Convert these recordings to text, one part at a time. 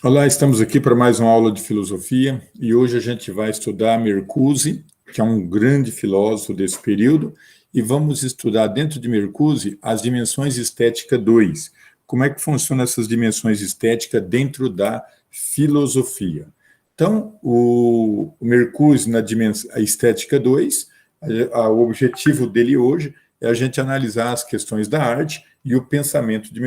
Olá, estamos aqui para mais uma aula de filosofia e hoje a gente vai estudar Mercuse, que é um grande filósofo desse período, e vamos estudar dentro de Mercuse as dimensões estética 2. Como é que funcionam essas dimensões estéticas dentro da filosofia? Então, o Mercuse na dimensão estética 2, o objetivo dele hoje é a gente analisar as questões da arte e o pensamento de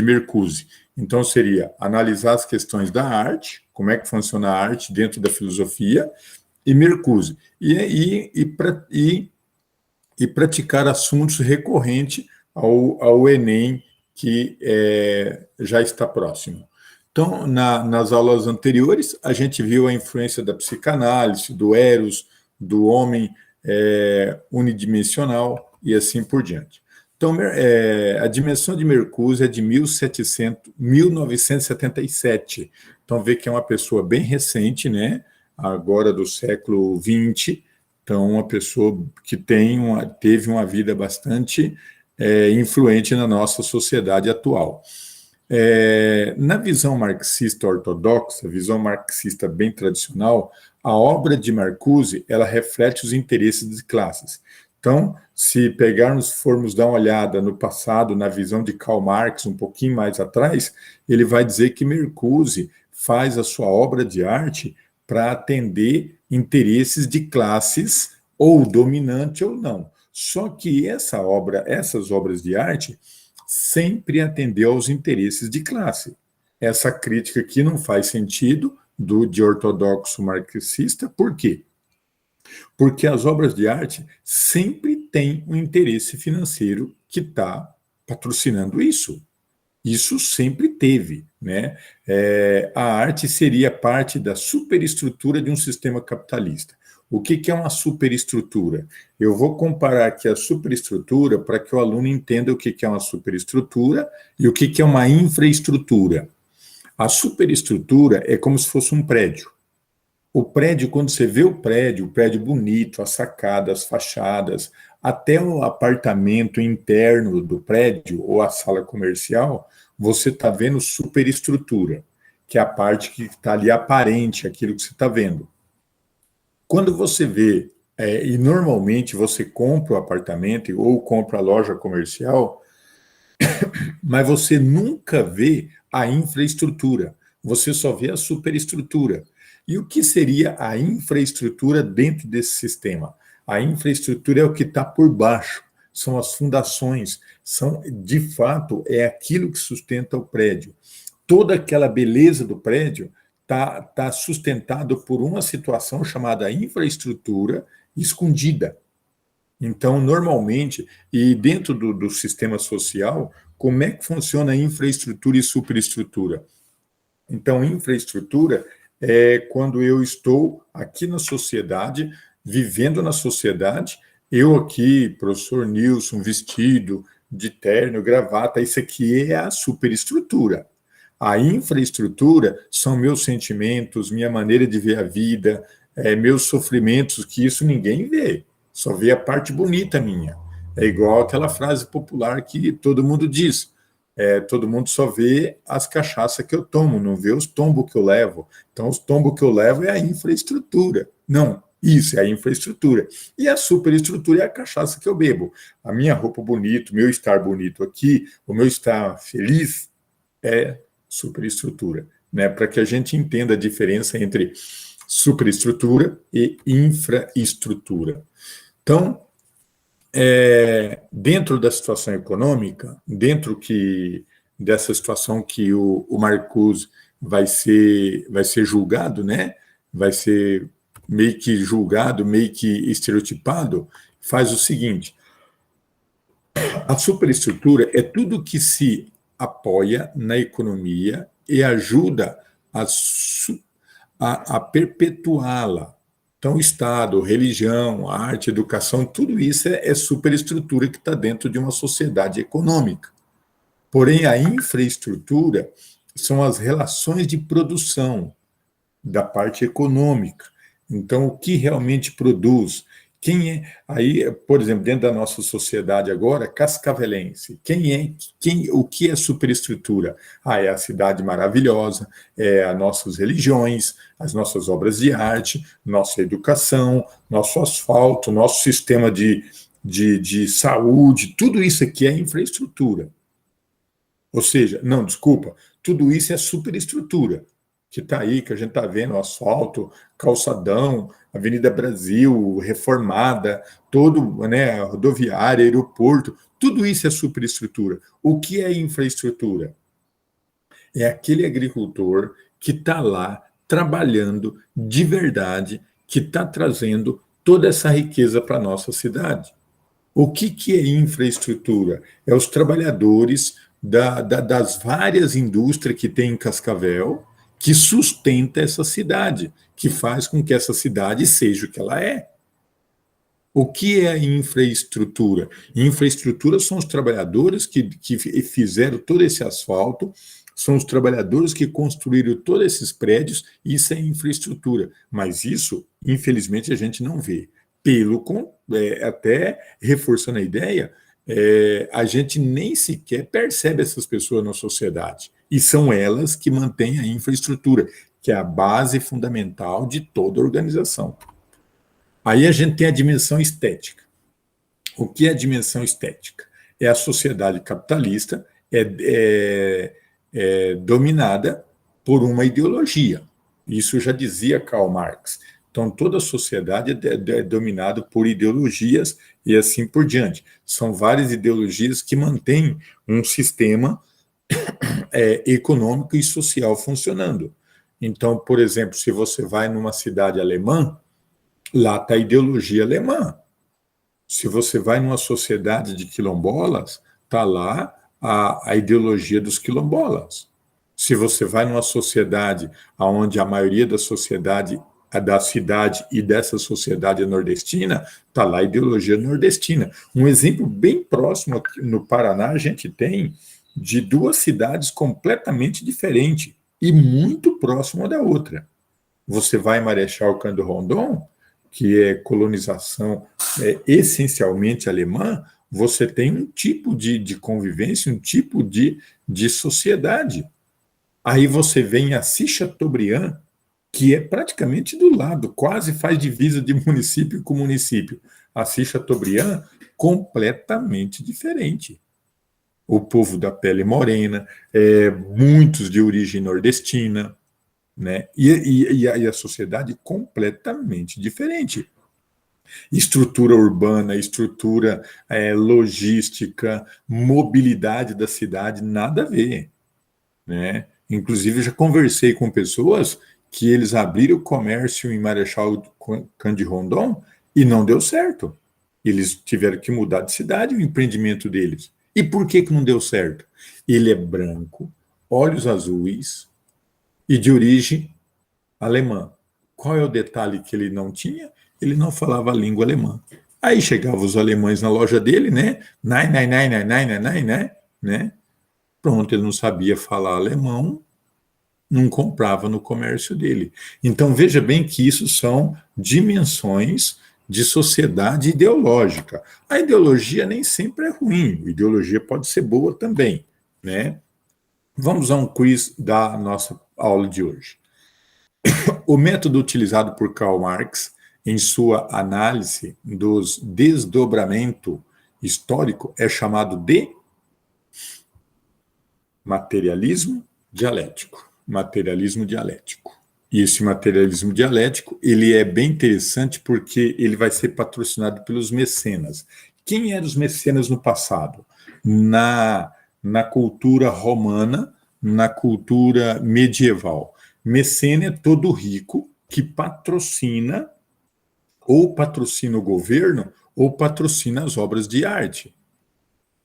Mercuse. Então, seria analisar as questões da arte, como é que funciona a arte dentro da filosofia, e Mercuse. E praticar assuntos recorrentes ao Enem, que já está próximo. Então, nas aulas anteriores, a gente viu a influência da psicanálise, do Eros, do homem unidimensional e assim por diante. Então, a dimensão de Mercuse é de 1977. Então, vê que é uma pessoa bem recente, né? Agora do século XX. Então, uma pessoa que teve uma vida bastante influente na nossa sociedade atual. Na visão marxista ortodoxa, visão marxista bem tradicional, a obra de Marcuse, ela reflete os interesses de classes. Então, se formos dar uma olhada no passado, na visão de Karl Marx, um pouquinho mais atrás, ele vai dizer que Mercuse faz a sua obra de arte para atender interesses de classes, ou dominante ou não. Só que essas obras de arte sempre atendeu aos interesses de classe. Essa crítica aqui não faz sentido de ortodoxo marxista, por quê? Porque as obras de arte sempre têm um interesse financeiro que está patrocinando isso. Isso sempre teve, né? A arte seria parte da superestrutura de um sistema capitalista. O que é uma superestrutura? Eu vou comparar aqui a superestrutura para que o aluno entenda o que é uma superestrutura e o que é uma infraestrutura. A superestrutura é como se fosse um prédio. O prédio, quando você vê o prédio bonito, as sacadas, as fachadas, até o apartamento interno do prédio ou a sala comercial, você está vendo superestrutura, que é a parte que está ali aparente, aquilo que você está vendo. Quando você vê, e normalmente você compra o apartamento ou compra a loja comercial, mas você nunca vê a infraestrutura, você só vê a superestrutura. E o que seria a infraestrutura dentro desse sistema? A infraestrutura é o que está por baixo, são as fundações, de fato, é aquilo que sustenta o prédio. Toda aquela beleza do prédio está sustentado por uma situação chamada infraestrutura escondida. Então, normalmente, e dentro do sistema social, como é que funciona a infraestrutura e superestrutura? Então, infraestrutura é quando eu estou aqui na sociedade, vivendo na sociedade, eu aqui, professor Nilson, vestido de terno, gravata, isso aqui é a superestrutura. A infraestrutura são meus sentimentos, minha maneira de ver a vida, meus sofrimentos, que isso ninguém vê, só vê a parte bonita minha. É igual aquela frase popular que todo mundo diz, todo mundo só vê as cachaças que eu tomo, não vê os tombos que eu levo. Então, os tombos que eu levo é a infraestrutura. Não, isso é a infraestrutura. E a superestrutura é a cachaça que eu bebo. A minha roupa bonita, o meu estar bonito aqui, o meu estar feliz é superestrutura, né? Para que a gente entenda a diferença entre superestrutura e infraestrutura. Então, dentro da situação econômica, dessa situação que o Marcuse vai ser julgado, né? Vai ser meio que julgado, meio que estereotipado, faz o seguinte: a superestrutura é tudo que se apoia na economia e ajuda a perpetuá-la. Então, Estado, religião, arte, educação, tudo isso é superestrutura que está dentro de uma sociedade econômica. Porém, a infraestrutura são as relações de produção da parte econômica. Então, o que realmente produz, Quem é, aí, por exemplo, dentro da nossa sociedade agora, cascavelense, o que é superestrutura? É a cidade maravilhosa, é as nossas religiões, as nossas obras de arte, nossa educação, nosso asfalto, nosso sistema de saúde, tudo isso aqui é infraestrutura. Ou seja, não, desculpa, tudo isso é superestrutura, que está aí, que a gente está vendo, asfalto, calçadão, Avenida Brasil, reformada, todo, né, rodoviária, aeroporto, tudo isso é superestrutura. O que é infraestrutura? É aquele agricultor que está lá trabalhando de verdade, que está trazendo toda essa riqueza para a nossa cidade. O que é infraestrutura? É os trabalhadores das várias indústrias que tem em Cascavel, que sustenta essa cidade, que faz com que essa cidade seja o que ela é. O que é infraestrutura? Infraestrutura são os trabalhadores que fizeram todo esse asfalto, são os trabalhadores que construíram todos esses prédios, isso é infraestrutura. Mas isso, infelizmente, a gente não vê. Até reforçando a ideia, a gente nem sequer percebe essas pessoas na sociedade. E são elas que mantêm a infraestrutura, que é a base fundamental de toda organização. Aí a gente tem a dimensão estética. O que é a dimensão estética? É a sociedade capitalista dominada por uma ideologia. Isso já dizia Karl Marx. Então, toda a sociedade é dominada por ideologias e assim por diante. São várias ideologias que mantêm um sistema econômico e social funcionando. Então, por exemplo, se você vai numa cidade alemã, lá está a ideologia alemã. Se você vai numa sociedade de quilombolas, está lá a ideologia dos quilombolas. Se você vai numa sociedade onde a maioria da sociedade, da cidade e dessa sociedade nordestina, está lá a ideologia nordestina. Um exemplo bem próximo aqui no Paraná, a gente tem de duas cidades completamente diferentes e muito próximo da outra. Você vai em Marechal Cândido Rondon, que é colonização essencialmente alemã, você tem um tipo de convivência, um tipo de sociedade. Aí você vem a Assis Chateaubriand, que é praticamente do lado, quase faz divisa de município com município. Assis Chateaubriand, completamente diferente. O povo da pele morena, muitos de origem nordestina, né? E a sociedade completamente diferente. Estrutura urbana, estrutura logística, mobilidade da cidade, nada a ver, né? Inclusive, eu já conversei com pessoas que eles abriram o comércio em Marechal Cândido Rondon e não deu certo. Eles tiveram que mudar de cidade o empreendimento deles. E por que não deu certo? Ele é branco, olhos azuis e de origem alemã. Qual é o detalhe que ele não tinha? Ele não falava a língua alemã. Aí chegavam os alemães na loja dele, né? Né? Pronto, ele não sabia falar alemão, não comprava no comércio dele. Então, veja bem que isso são dimensões de sociedade ideológica. A ideologia nem sempre é ruim, a ideologia pode ser boa também, né? Vamos a um quiz da nossa aula de hoje. O método utilizado por Karl Marx em sua análise dos desdobramento histórico é chamado de materialismo dialético. Materialismo dialético. E esse materialismo dialético, ele é bem interessante porque ele vai ser patrocinado pelos mecenas. Quem eram os mecenas no passado? Na cultura romana, na cultura medieval. Mecena é todo rico que patrocina ou patrocina o governo ou patrocina as obras de arte.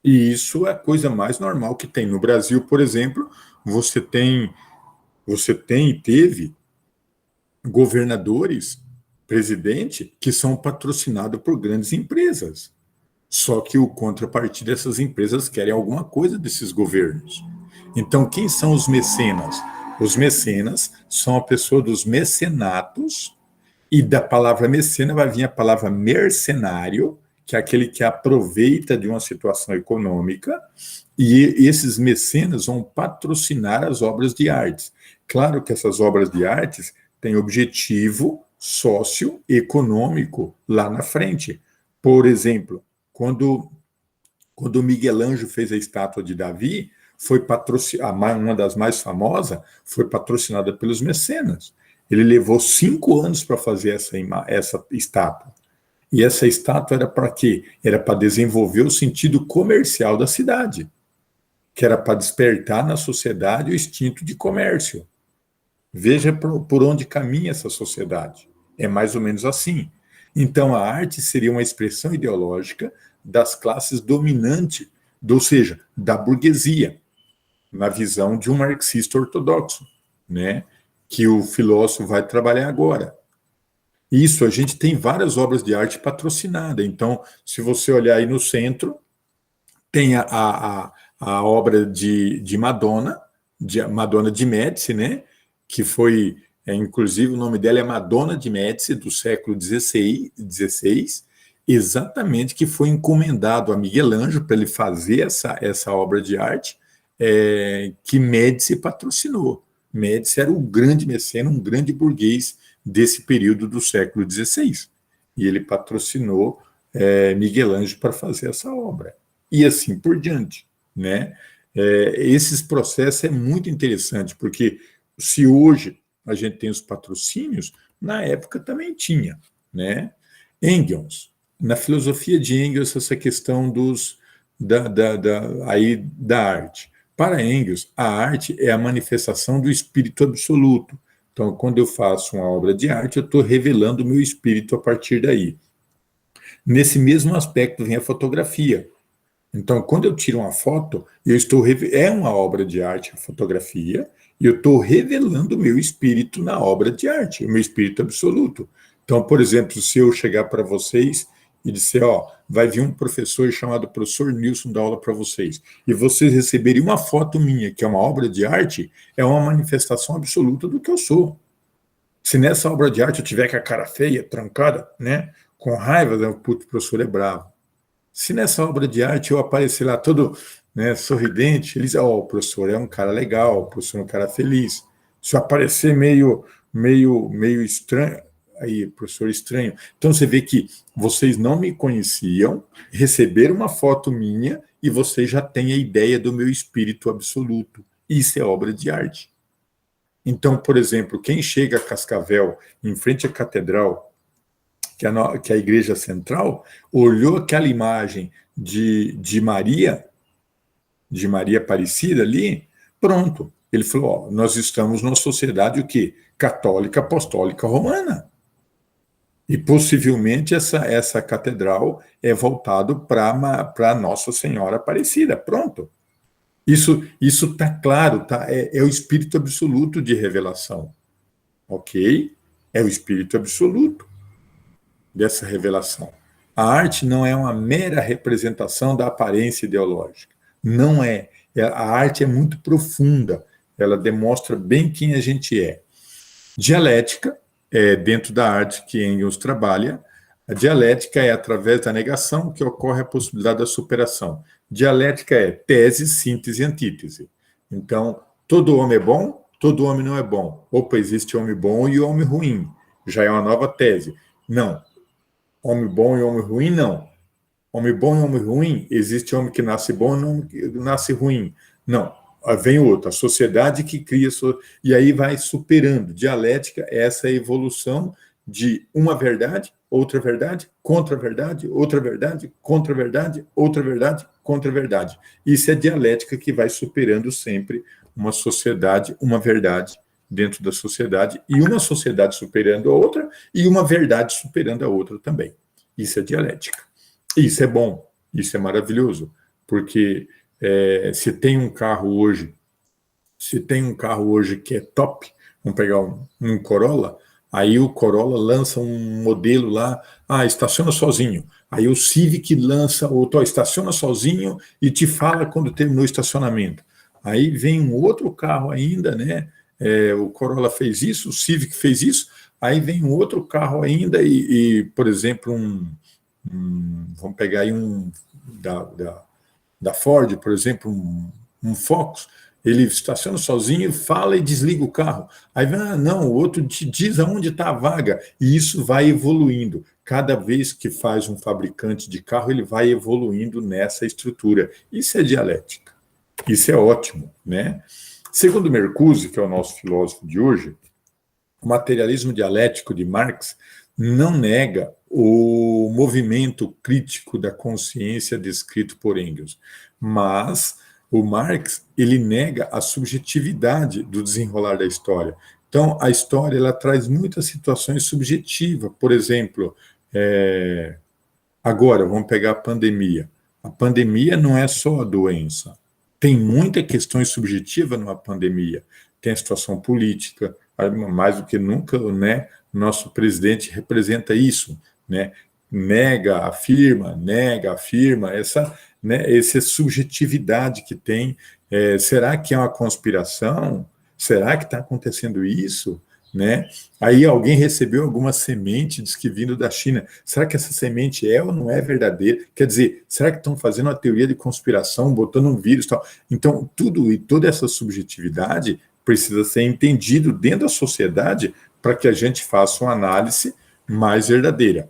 E isso é a coisa mais normal que tem. No Brasil, por exemplo, você tem e teve governadores, presidente, que são patrocinados por grandes empresas. Só que o contrapartida dessas empresas querem alguma coisa desses governos. Então, quem são os mecenas? Os mecenas são a pessoa dos mecenatos E da palavra mecena vai vir a palavra mercenário, que é aquele que aproveita de uma situação econômica, e esses mecenas vão patrocinar as obras de artes. Claro que essas obras de artes têm objetivo socioeconômico lá na frente. Por exemplo, quando Miguel Ângelo fez a estátua de Davi, foi uma das mais famosas, foi patrocinada pelos mecenas. Ele levou 5 anos para fazer essa estátua. E essa estátua era para quê? Era para desenvolver o sentido comercial da cidade, que era para despertar na sociedade o instinto de comércio. Veja por onde caminha essa sociedade. É mais ou menos assim. Então, a arte seria uma expressão ideológica das classes dominantes, ou seja, da burguesia, na visão de um marxista ortodoxo, né? Que o filósofo vai trabalhar agora. Isso, a gente tem várias obras de arte patrocinadas. Então, se você olhar aí no centro, tem a obra de Madonna, Madonna de Médici, né? Que foi, inclusive, o nome dela é Madonna de Médici, do século XVI, exatamente, que foi encomendado a Miguel Ângelo para ele fazer essa obra de arte, que Médici patrocinou. Médici era um grande mecena, um grande burguês desse período do século XVI. E ele patrocinou Miguel Ângelo para fazer essa obra. E assim por diante, né? Esses processos é muito interessante, porque se hoje a gente tem os patrocínios, na época também tinha, né? Engels, na filosofia de Engels, essa questão da arte. Para Engels, a arte é a manifestação do espírito absoluto. Então, quando eu faço uma obra de arte, eu estou revelando o meu espírito a partir daí. Nesse mesmo aspecto vem a fotografia. Então, quando eu tiro uma foto, é uma obra de arte, a fotografia, e eu estou revelando o meu espírito na obra de arte, o meu espírito absoluto. Então, por exemplo, se eu chegar para vocês e disser, vai vir um professor chamado professor Nilson dar aula para vocês, e vocês receberem uma foto minha, que é uma obra de arte, é uma manifestação absoluta do que eu sou. Se nessa obra de arte eu tiver com a cara feia, trancada, né, com raiva, o professor é bravo. Se nessa obra de arte eu aparecer lá todo, né, sorridente, eles dizem, o professor é um cara legal, o professor é um cara feliz. Se eu aparecer meio estranho, aí, professor estranho. Então você vê que vocês não me conheciam, receberam uma foto minha e vocês já têm a ideia do meu espírito absoluto. Isso é obra de arte. Então, por exemplo, quem chega a Cascavel, em frente à catedral, que é a igreja central, olhou aquela imagem de Maria Aparecida ali, pronto. Ele falou, nós estamos numa sociedade o quê? Católica, apostólica, romana. E possivelmente essa catedral é voltado para Nossa Senhora Aparecida. Pronto. Isso está claro, tá? É o espírito absoluto de revelação. Ok? É o espírito absoluto dessa revelação. A arte não é uma mera representação da aparência ideológica. Não é. A arte é muito profunda. Ela demonstra bem quem a gente é. Dialética, dentro da arte que Engels trabalha, a dialética é através da negação que ocorre a possibilidade da superação. Dialética é tese, síntese e antítese. Então, todo homem é bom, todo homem não é bom. Opa, existe homem bom e homem ruim. Já é uma nova tese. Não. Homem bom e homem ruim, não. Homem bom e homem ruim, existe homem que nasce bom e homem que nasce ruim. Não. Vem outro, a sociedade que cria, e aí vai superando. Dialética é essa evolução de uma verdade, outra verdade, contra a verdade, outra verdade, contra a verdade, outra verdade, contra a verdade. Isso é dialética que vai superando sempre uma sociedade, uma verdade dentro da sociedade, e uma sociedade superando a outra, e uma verdade superando a outra também. Isso é dialética. Isso é bom, isso é maravilhoso, porque se tem um carro hoje que é top, vamos pegar um Corolla, aí o Corolla lança um modelo lá, estaciona sozinho. Aí o Civic lança outro, estaciona sozinho e te fala quando terminou o estacionamento. Aí vem um outro carro ainda, né? O Corolla fez isso, o Civic fez isso, Aí vem um outro carro ainda por exemplo, vamos pegar aí da Ford, por exemplo, um Focus, ele estaciona sozinho, fala e desliga o carro. Aí vem, não, o outro te diz aonde está a vaga. E isso vai evoluindo. Cada vez que faz um fabricante de carro, ele vai evoluindo nessa estrutura. Isso é dialética. Isso é ótimo, né? Segundo Mercuse, que é o nosso filósofo de hoje, o materialismo dialético de Marx não nega o movimento crítico da consciência descrito por Engels, mas o Marx ele nega a subjetividade do desenrolar da história. Então, a história ela traz muitas situações subjetivas. Por exemplo, agora, vamos pegar a pandemia. A pandemia não é só a doença. Tem muita questão subjetiva numa pandemia. Tem a situação política, mais do que nunca, né? Nosso presidente representa isso, né? Nega, afirma, essa subjetividade que tem. Será que é uma conspiração? Será que está acontecendo isso? Né? Aí alguém recebeu alguma semente, diz que vindo da China. Será que essa semente é ou não é verdadeira? Quer dizer, será que estão fazendo uma teoria de conspiração, botando um vírus e tal? Então, tudo e toda essa subjetividade precisa ser entendido dentro da sociedade para que a gente faça uma análise mais verdadeira.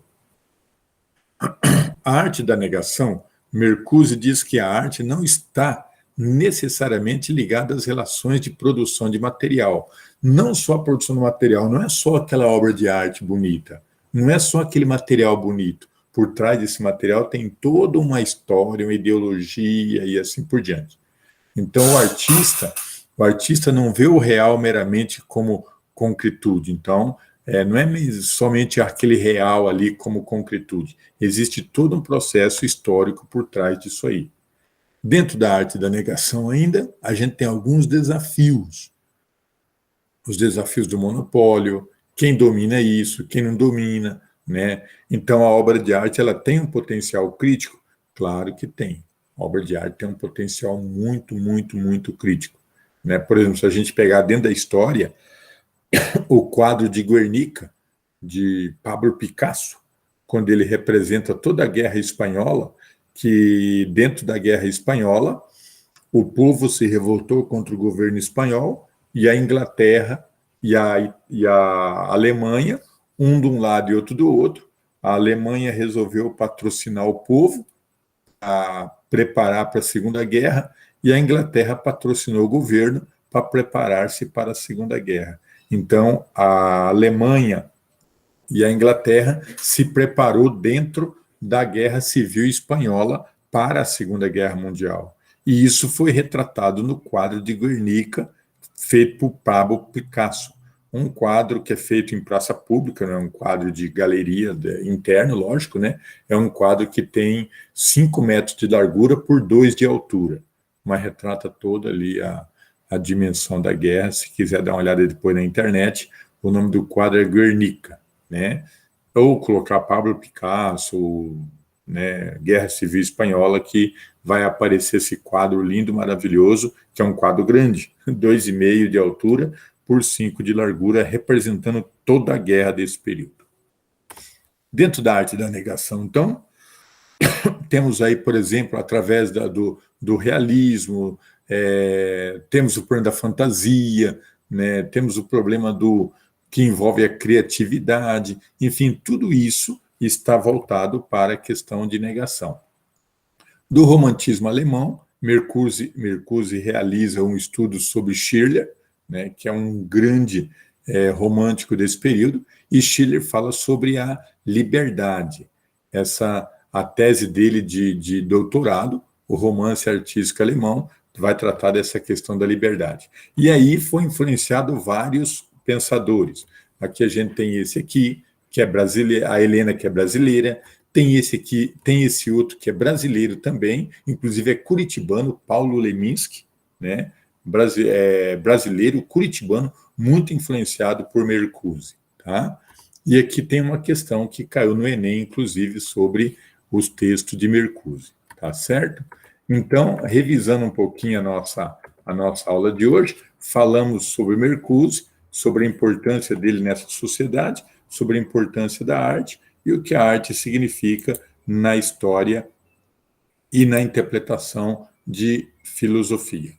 A arte da negação, Mercuse diz que a arte não está necessariamente ligada às relações de produção de material. Não só a produção do material, não é só aquela obra de arte bonita, não é só aquele material bonito. Por trás desse material tem toda uma história, uma ideologia e assim por diante. Então o artista não vê o real meramente como concretude. Então, não é somente aquele real ali como concretude. Existe todo um processo histórico por trás disso aí. Dentro da arte da negação ainda, a gente tem alguns desafios. Os desafios do monopólio, quem domina isso, quem não domina, né? Então, a obra de arte ela tem um potencial crítico? Claro que tem. A obra de arte tem um potencial muito, muito, muito crítico. Né? Por exemplo, se a gente pegar dentro da história, o quadro de Guernica, de Pablo Picasso, quando ele representa toda a Guerra Espanhola, que dentro da Guerra Espanhola, o povo se revoltou contra o governo espanhol e a Inglaterra e a Alemanha, um de um lado e outro do outro. A Alemanha resolveu patrocinar o povo, a preparar para a Segunda Guerra, e a Inglaterra patrocinou o governo para preparar-se para a Segunda Guerra. Então, a Alemanha e a Inglaterra se preparou dentro da Guerra Civil Espanhola para a Segunda Guerra Mundial. E isso foi retratado no quadro de Guernica, feito por Pablo Picasso. Um quadro que é feito em praça pública, não é um quadro de galeria interno, lógico, né? É um quadro que tem 5 metros de largura por 2 de altura, mas retrata toda ali a dimensão da guerra. Se quiser dar uma olhada depois na internet, o nome do quadro é Guernica, né? Ou colocar Pablo Picasso, né, Guerra Civil Espanhola, que vai aparecer esse quadro lindo, maravilhoso, que é um quadro grande, 2,5 de altura por 5 de largura, representando toda a guerra desse período. Dentro da arte da negação, então, temos aí, por exemplo, através do realismo, temos o problema da fantasia, né, temos o problema que envolve a criatividade, enfim, tudo isso está voltado para a questão de negação. Do romantismo alemão, Mercuse realiza um estudo sobre Schiller, né, que é um grande romântico desse período, e Schiller fala sobre a liberdade. A tese dele de doutorado, o romance artístico alemão, vai tratar dessa questão da liberdade. E aí foi influenciado vários pensadores. Aqui a gente tem esse aqui, que é brasileiro, a Helena, que é brasileira, tem esse aqui, tem esse outro que é brasileiro também, inclusive é curitibano, Paulo Leminski, né? Brasileiro, curitibano, muito influenciado por Mercuse, tá? E aqui tem uma questão que caiu no Enem, inclusive, sobre os textos de Mercuse, tá certo? Então, revisando um pouquinho a nossa aula de hoje, falamos sobre Mercuse, sobre a importância dele nessa sociedade, sobre a importância da arte e o que a arte significa na história e na interpretação de filosofia.